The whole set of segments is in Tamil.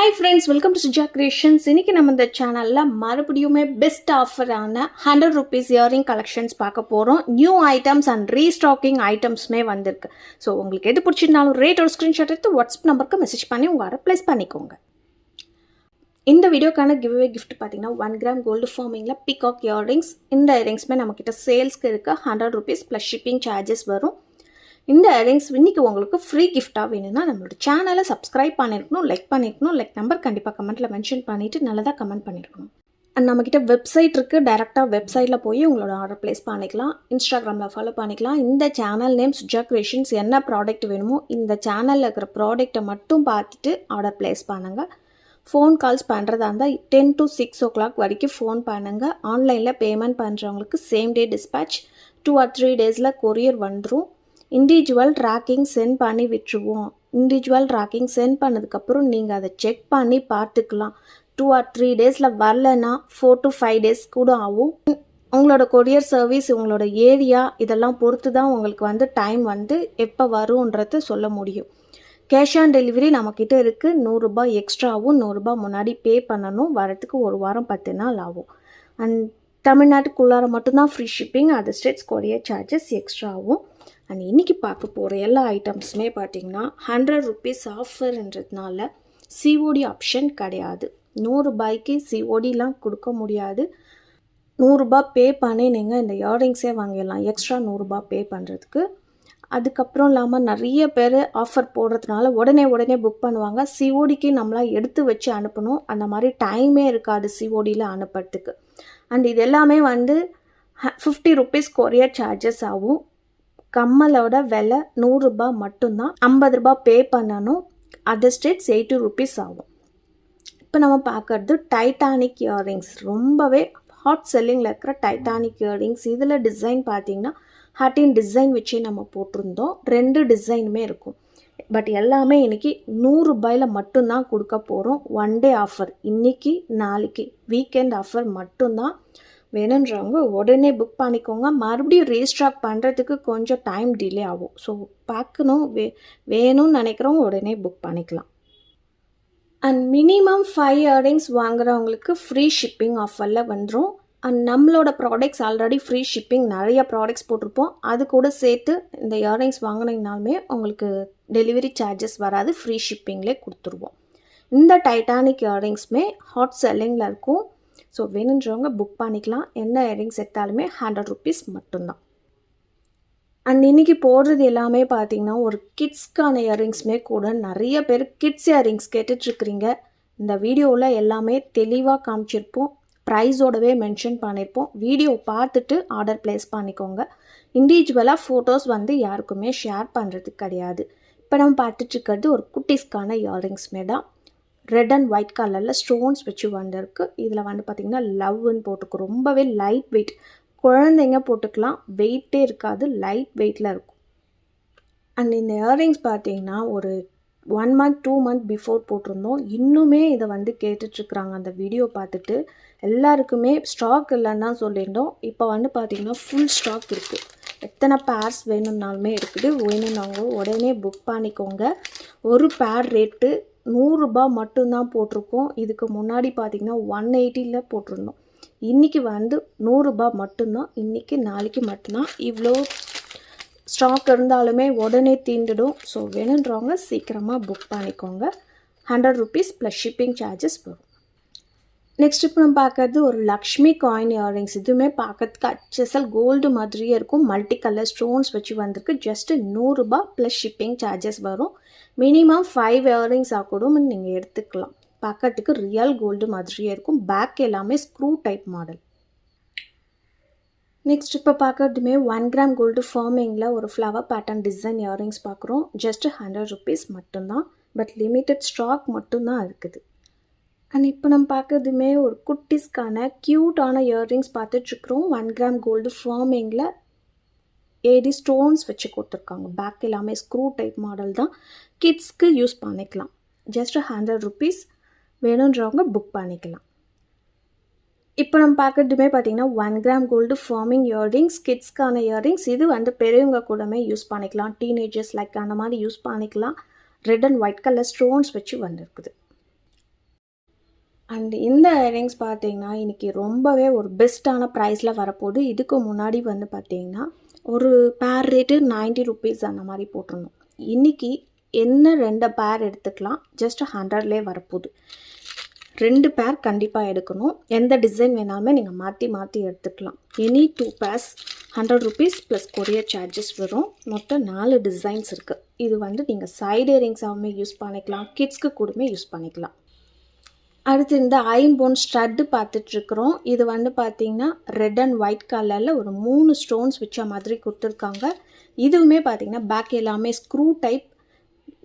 Hi friends, welcome to Suja Creations. இன்னைக்கு நம்ம இந்த சேனல்ல மறுபடியுமே பெஸ்ட் ஆஃபரான 100 rupees இயரிங் கலெக்ஷன்ஸ் பார்க்க போறோம். நியூ ஐட்டம்ஸ் அண்ட் ரீஸ்டாக்கிங் ஐட்டம்ஸ்மே வந்திருக்கு. ஸோ உங்களுக்கு எது பிடிச்சிருந்தாலும் ரேட் ஒரு ஸ்க்ரீன்ஷாட் எடுத்து வாட்ஸ்அப் நம்பருக்கு மெசேஜ் பண்ணி உங்கள் ஆர்டர் ப்ளேஸ் பண்ணிக்கோங்க. இந்த வீடியோக்கான கிவ்அவே கிஃப்ட் பார்த்தீங்கன்னா 1 கிராம் கோல்டு ஃபார்மிங்கில் பிகாக் இயரிங்ஸ். இந்த இயரிங்ஸ்மே நம்மக்கிட்ட சேல்ஸ்க்கு இருக்குது. 100 rupees ப்ளஸ் ஷிப்பிங் சார்ஜஸ் வரும். இந்த இயரிங்ஸ் இன்னைக்கு உங்களுக்கு ஃப்ரீ கிஃப்டாக வேணும்னா நம்மளோட சேனலை சப்ஸ்கிரைப் பண்ணியிருக்கணும், லைக் பண்ணியிருக்கணும். லைக் நம்பர் கண்டிப்பாக கமெண்ட்டில் மென்ஷன் பண்ணிவிட்டு நல்லதாக கமெண்ட் பண்ணியிருக்கணும். அண்ட் நம்மக்கிட்ட வெப்சைட் இருக்குது. டைரெக்டாக வெப்சைட்டில் போய் உங்களோட ஆர்டர் ப்ளேஸ் பண்ணிக்கலாம். இன்ஸ்டாகிராமில் ஃபாலோ பண்ணிக்கலாம். இந்த சேனல் நேம் சுஜா கிரியேஷன்ஸ். என்ன ப்ராடக்ட் வேணுமோ இந்த சேனலில் இருக்கிற ப்ராடக்ட்டை மட்டும் பார்த்துட்டு ஆர்டர் ப்ளேஸ் பண்ணுங்கள். ஃபோன் கால்ஸ் பண்ணுறதா இருந்தால் 10 to 6 o'clock வரைக்கும் ஃபோன் பண்ணுங்கள். ஆன்லைனில் பேமெண்ட் பண்ணுறவங்களுக்கு same day dispatch 2 or 3 days courier வந்துடும். இண்டிவிஜுவல் ட்ராக்கிங் சென்ட் பண்ணி விட்டுருவோம். இண்டிவிஜுவல் ட்ராக்கிங் சென்ட் பண்ணதுக்கப்புறம் நீங்கள் அதை செக் பண்ணி பார்த்துக்கலாம். 2 or 3 days வரலன்னா 4 to 5 days கூட ஆகும். உங்களோட கொரியர் சர்வீஸ், உங்களோட ஏரியா இதெல்லாம் பொறுத்து தான் உங்களுக்கு டைம் எப்போ வரும்ன்றது சொல்ல முடியும். கேஷ் ஆன் டெலிவரி நம்மக்கிட்ட இருக்குது. 100 ரூபாய் எக்ஸ்ட்ராவும், 100 ரூபாய் முன்னாடி பே பண்ணணும். வரத்துக்கு 1 வாரம் 10 நாள் ஆகும். அண்ட் தமிழ்நாட்டுக்குள்ளார மட்டும்தான் free shipping. Other states courier charges extra ஆகும். அண்ட் இன்றைக்கி பார்க்க போகிற எல்லா ஐட்டம்ஸுமே பார்த்திங்கன்னா 100 rupees ஆஃபர்ன்றதுனால சிஓடி ஆப்ஷன் கிடையாது. 100 ரூபாய்க்கு சிஓடிலாம் கொடுக்க முடியாது. 100 ரூபாய் பே பண்ணி நீங்கள் இந்த இயரிங்ஸே வாங்கிடலாம், எக்ஸ்ட்ரா 100 ரூபாய் பே பண்ணுறதுக்கு. அதுக்கப்புறம் இல்லாமல் நிறைய பேர் ஆஃபர் போடுறதுனால உடனே புக் பண்ணுவாங்க. சிஓடிக்கு நம்மளாம் எடுத்து வச்சு அனுப்பணும். அந்த மாதிரி டைமே இருக்காது சிஓடியில் அனுப்புறதுக்கு. அண்ட் இது எல்லாமே 50 rupees கொரியர் சார்ஜஸ் ஆகும். கம்மலோட விலை 100 ரூபாய் மட்டும்தான். 50 ரூபாய் பே பண்ணணும். அதர் ஸ்டேட்ஸ் 80 rupees ஆகும். இப்போ நம்ம பார்க்குறது டைட்டானிக் இயரிங்ஸ். ரொம்பவே ஹாட் செல்லிங்கில் இருக்கிற டைட்டானிக் இயரிங்ஸ். இதில் டிசைன் பார்த்தீங்கன்னா ஹாட்டின் டிசைன் வச்சே நம்ம போட்டிருந்தோம். 2 டிசைனுமே இருக்கும். பட் எல்லாமே இன்றைக்கி 100 ரூபாயில் மட்டும்தான் கொடுக்க போகிறோம். 1 day ஆஃபர். இன்றைக்கி நாளைக்கு வீக்கெண்ட் ஆஃபர் மட்டும்தான். வேணுன்றவங்க உடனே புக் பண்ணிக்கோங்க. மறுபடியும் ரீஸ்டாக் பண்ணுறதுக்கு கொஞ்சம் டைம் டிலே ஆகும். ஸோ பார்க்கணும், வேணும்னு நினைக்கிறவங்க உடனே புக் பண்ணிக்கலாம். அண்ட் மினிமம் 5 இயரிங்ஸ் வாங்குறவங்களுக்கு ஃப்ரீ ஷிப்பிங் ஆஃபரில் வந்துடும். அண்ட் நம்மளோட ப்ராடக்ட்ஸ் ஆல்ரெடி ஃப்ரீ ஷிப்பிங் நிறைய ப்ராடக்ட்ஸ் போட்டிருப்போம். அது கூட சேர்த்து இந்த இயரிங்ஸ் வாங்கினீங்கனாலுமே உங்களுக்கு டெலிவரி சார்ஜஸ் வராது. ஃப்ரீ ஷிப்பிங்லேயே கொடுத்துருவோம். இந்த டைட்டானிக் இயரிங்ஸுமே ஹாட் செல்லிங்கில் இருக்கும். ஸோ வேணுன்றவங்க புக் பண்ணிக்கலாம். என்ன இயரிங்ஸ் எடுத்தாலுமே 100 rupees மட்டும்தான். அண்ட் இன்றைக்கி போடுறது எல்லாமே பார்த்திங்கன்னா ஒரு கிட்ஸ்க்கான இயரிங்ஸுமே கூட. நிறைய பேர் கிட்ஸ் இயரிங்ஸ் கேட்டுட்ருக்குறீங்க. இந்த வீடியோவில் எல்லாமே தெளிவாக காமிச்சிருப்போம். ப்ரைஸோடவே மென்ஷன் பண்ணியிருப்போம். வீடியோ பார்த்துட்டு ஆர்டர் ப்ளேஸ் பண்ணிக்கோங்க. இண்டிவிஜுவலாக ஃபோட்டோஸ் யாருக்குமே ஷேர் பண்ணுறதுக்கு கிடையாது. இப்போ நம்ம பார்த்துட்ருக்கிறது ஒரு குட்டீஸ்க்கான இயரிங்ஸுமே தான். ரெட் அண்ட் ஒயிட் கலரில் ஸ்டோன்ஸ் வச்சு வந்திருக்கு. இதில் பார்த்திங்கன்னா லவ்னு போட்டுக்கும். ரொம்பவே லைட் வெயிட். குழந்தைங்க போட்டுக்கலாம். வெயிட்டே இருக்காது, லைட் வெயிட்டில் இருக்கும். அண்ட் இந்த இயரிங்ஸ் பார்த்திங்கன்னா ஒரு 1 month 2 month பிஃபோர் போட்டிருந்தோம். இன்னுமே இதை கேட்டுட்ருக்குறாங்க. அந்த வீடியோ பார்த்துட்டு எல்லாருக்குமே ஸ்டாக் இல்லைன்னு தான் சொல்லியிருந்தோம். இப்போ பார்த்திங்கன்னா ஃபுல் ஸ்டாக் இருக்குது. எத்தனை பேர்ஸ் வேணும்னாலுமே இருக்குது. வேணும்னாங்க உடனே புக் பண்ணிக்கோங்க. ஒரு பேர் ரேட்டு 100 ரூபாய் மட்டும்தான் போட்டிருக்கோம். இதுக்கு முன்னாடி பார்த்திங்கன்னா 180 போட்டிருந்தோம். இன்றைக்கி 100 ரூபாய் மட்டும்தான். இன்றைக்கி நாளைக்கு மட்டும்தான். இவ்வளோ ஸ்டாக் இருந்தாலுமே உடனே தீந்துடும். ஸோ வேணுன்றவங்க சீக்கிரமாக புக் பண்ணிக்கோங்க. 100 rupees ப்ளஸ் ஷிப்பிங் சார்ஜஸ் வரும். நெக்ஸ்ட் இப்போ நம்ம பார்க்குறது ஒரு லக்ஷ்மி காயின் இயரிங்ஸ். இதுவுமே பார்க்கறதுக்கு HSL கோல்டு மாதிரியே இருக்கும். மல்டி கலர் ஸ்டோன்ஸ் வச்சு வந்திருக்கு. ஜஸ்ட்டு 100 ரூபாய் ப்ளஸ் ஷிப்பிங் சார்ஜஸ் வரும். மினிமம் 5 இயரிங்ஸாக கூட நீங்கள் எடுத்துக்கலாம். பார்க்கறதுக்கு ரியல் கோல்டு மாதிரியே இருக்கும். பேக் எல்லாமே ஸ்க்ரூ டைப் மாடல். நெக்ஸ்ட் இப்போ பார்க்குறதுமே 1 கிராம் கோல்டு ஃபார்மிங்கில் ஒரு ஃப்ளவர் பேட்டர்ன் டிசைன் இயரிங்ஸ் பார்க்குறோம். ஜஸ்ட்டு 100 rupees மட்டும்தான். பட் லிமிட்டட் ஸ்டாக் மட்டும்தான் இருக்குது. அண்ட் இப்போ நம்ம பார்க்குறதுமே ஒரு குட்டீஸ்க்கான க்யூட்டான இயரிங்ஸ் பார்த்துட்ருக்குறோம். 1 கிராம் கோல்டு ஃபார்மிங்கில் ஏடி ஸ்டோன்ஸ் வச்சு கொடுத்துருக்காங்க. பேக் எல்லாமே ஸ்க்ரூ டைப் மாடல் தான். கிட்ஸ்க்கு யூஸ் பண்ணிக்கலாம். Just 100 rupees. வேணுன்றவங்க புக் பண்ணிக்கலாம். இப்போ நம்ம பார்க்குறதுமே பார்த்திங்கன்னா 1 கிராம் கோல்டு ஃபார்மிங் இயரிங்ஸ், கிட்ஸ்க்கான இயரிங்ஸ். இது பெரியவங்க கூடமே யூஸ் பண்ணிக்கலாம். டீனேஜர்ஸ் அந்த மாதிரி யூஸ் பண்ணிக்கலாம். Red and white colour stones வச்சு வந்திருக்குது. அண்ட் இந்த இயரிங்ஸ் பார்த்தீங்கன்னா இன்றைக்கி ரொம்பவே ஒரு பெஸ்ட்டான ப்ரைஸில் வரப்போகுது. இதுக்கு முன்னாடி வந்து பார்த்தீங்கன்னா ஒரு பேர் ரேட்டு 90 ருபீஸ் அந்த மாதிரி போட்டிருந்தோம். இன்றைக்கி என்ன 2 பேர் எடுத்துக்கலாம், ஜஸ்ட் 100லே வரப்போகுது. 2 பேர் கண்டிப்பாக எடுக்கணும். எந்த டிசைன் வேணாலுமே நீங்கள் மாற்றி மாற்றி எடுத்துக்கலாம். Any 2 pairs 100 rupees plus courier charges வரும். மொத்தம் 4 டிசைன்ஸ் இருக்குது. இது வந்து நீங்கள் சைடு இயரிங்ஸாகவுமே யூஸ் பண்ணிக்கலாம், கிட்ஸ்க்கு கூடமே யூஸ் பண்ணிக்கலாம். அடுத்து இந்த ஐம்போன் ஸ்டட்டு பார்த்துட்ருக்குறோம். இது வந்து பார்த்திங்கன்னா ரெட் அண்ட் ஒயிட் கலரில் ஒரு 3 ஸ்டோன்ஸ் வச்ச மாதிரி கொடுத்துருக்காங்க. இதுவுமே பார்த்திங்கன்னா பேக் எல்லாமே ஸ்க்ரூ டைப்,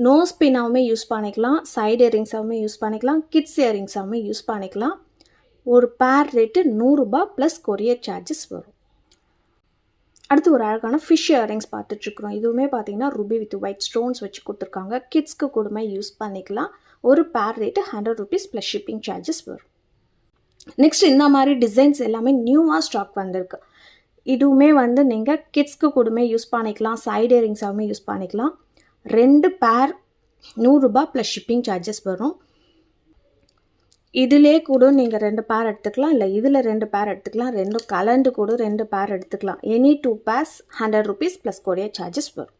நோஸ் பின்னாகவுமே யூஸ் பண்ணிக்கலாம், சைடு இயரிங்ஸாகவுமே யூஸ் பண்ணிக்கலாம், கிட்ஸ் இயரிங்ஸாகவுமே யூஸ் பண்ணிக்கலாம். ஒரு பேர் ரேட்டு 100 ரூபாய் ப்ளஸ் கொரியர் சார்ஜஸ் வரும். அடுத்து ஒரு அழகான ஃபிஷ் இயரிங்ஸ் பார்த்துட்ருக்குறோம். இதுவுமே பார்த்திங்கன்னா ரூபி வித் ஒயிட் ஸ்டோன்ஸ் வச்சு கொடுத்துருக்காங்க. கிட்ஸ்க்கு கூடமே யூஸ் பண்ணிக்கலாம். ஒரு பேர் rate 100 rupees plus shipping charges வரும். நெக்ஸ்ட் இந்த மாதிரி டிசைன்ஸ் எல்லாமே நியூவாக ஸ்டாக் வந்திருக்கு. இதுவுமே வந்து நீங்கள் கிட்ஸ்க்கு கூடமே யூஸ் பண்ணிக்கலாம், சைடு இயரிங்ஸாகவுமே யூஸ் பண்ணிக்கலாம். 2 பேர் 100 ரூபாய் ப்ளஸ் ஷிப்பிங் சார்ஜஸ் வரும். இதிலே கூட நீங்கள் 2 பேர் எடுத்துக்கலாம், இல்லை இதில் 2 பேர் எடுத்துக்கலாம். 2 கலந்து கூட 2 பேர் எடுத்துக்கலாம். Any 2 pairs 100 rupees plus courier charges வரும்.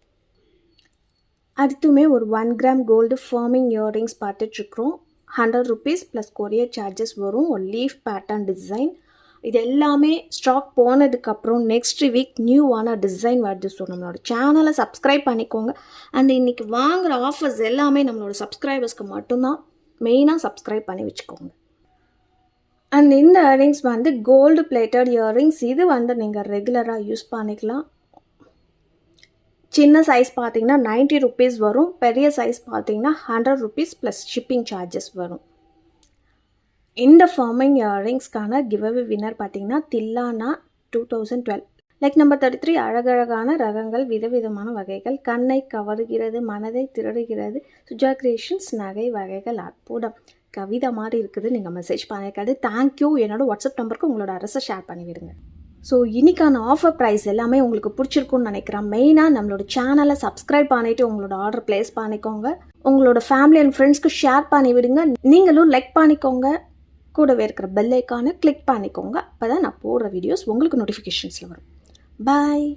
அடுத்துமே ஒரு 1 கிராம் கோல்டு ஃபார்மிங் இயரிங்ஸ் பார்த்துட்ருக்குறோம். 100 ருபீஸ் ப்ளஸ் கொரியர் சார்ஜஸ் வரும். ஒரு லீஃப் பேட்டர்ன் டிசைன். இது எல்லாமே ஸ்டாக் போனதுக்கப்புறம் நெக்ஸ்ட் வீக் நியூவான டிசைன் வருது. ஸோ நம்மளோட சேனலை சப்ஸ்கிரைப் பண்ணிக்கோங்க. அண்ட் இன்றைக்கி வாங்குகிற ஆஃபர்ஸ் எல்லாமே நம்மளோட சப்ஸ்கிரைபர்ஸ்க்கு மட்டும்தான். மெயினாக சப்ஸ்கிரைப் பண்ணி வச்சுக்கோங்க. அண்ட் இந்த இயரிங்ஸ் வந்து கோல்டு பிளேட்டட் இயரிங்ஸ். இது வந்து நீங்கள் ரெகுலராக யூஸ் பண்ணிக்கலாம். சின்ன சைஸ் பார்த்தீங்கன்னா 90 ருபீஸ் வரும். பெரிய சைஸ் பார்த்தீங்கன்னா 100 ருபீஸ் ப்ளஸ் ஷிப்பிங் சார்ஜஸ் வரும். இந்த ஃபார்மிங் இயரிங்ஸ்க்கான கிவ்அவே வின்னர் பார்த்தீங்கன்னா தில்லானா 2012. லைக் நம்பர் 33 அழகழகான ரகங்கள், விதவிதமான வகைகள், கண்ணை கவருகிறது, மனதை திருடுகிறது, சுஜா கிரியேஷன்ஸ் நகை வகைகள் அற்புதம். கவிதை மாதிரி இருக்குது. நீங்கள் மெசேஜ் பண்ணியிருக்காது. தேங்க்யூ. என்னோட வாட்ஸ்அப் நம்பருக்கு உங்களோட அட்ரஸை ஷேர் பண்ணிவிடுங்க. ஸோ இன்றைக்கான ஆஃபர் ப்ரைஸ் எல்லாமே உங்களுக்கு பிடிச்சிருக்குன்னு நினைக்கிறேன். மெயினாக நம்மளோட சேனலை சப்ஸ்கிரைப் பண்ணிவிட்டு உங்களோட ஆர்டர் ப்ளேஸ் பண்ணிக்கோங்க. உங்களோட ஃபேமிலி அண்ட் ஃப்ரெண்ட்ஸ்க்கு ஷேர் பண்ணி விடுங்க. நீங்களும் லைக் பண்ணிக்கோங்க. கூடவே இருக்கிற பெல் ஐக்கானை கிளிக் பண்ணிக்கோங்க. அப்போ தான் நான் போடுற வீடியோஸ் உங்களுக்கு நோட்டிஃபிகேஷன்ஸில் வரும். பாய்.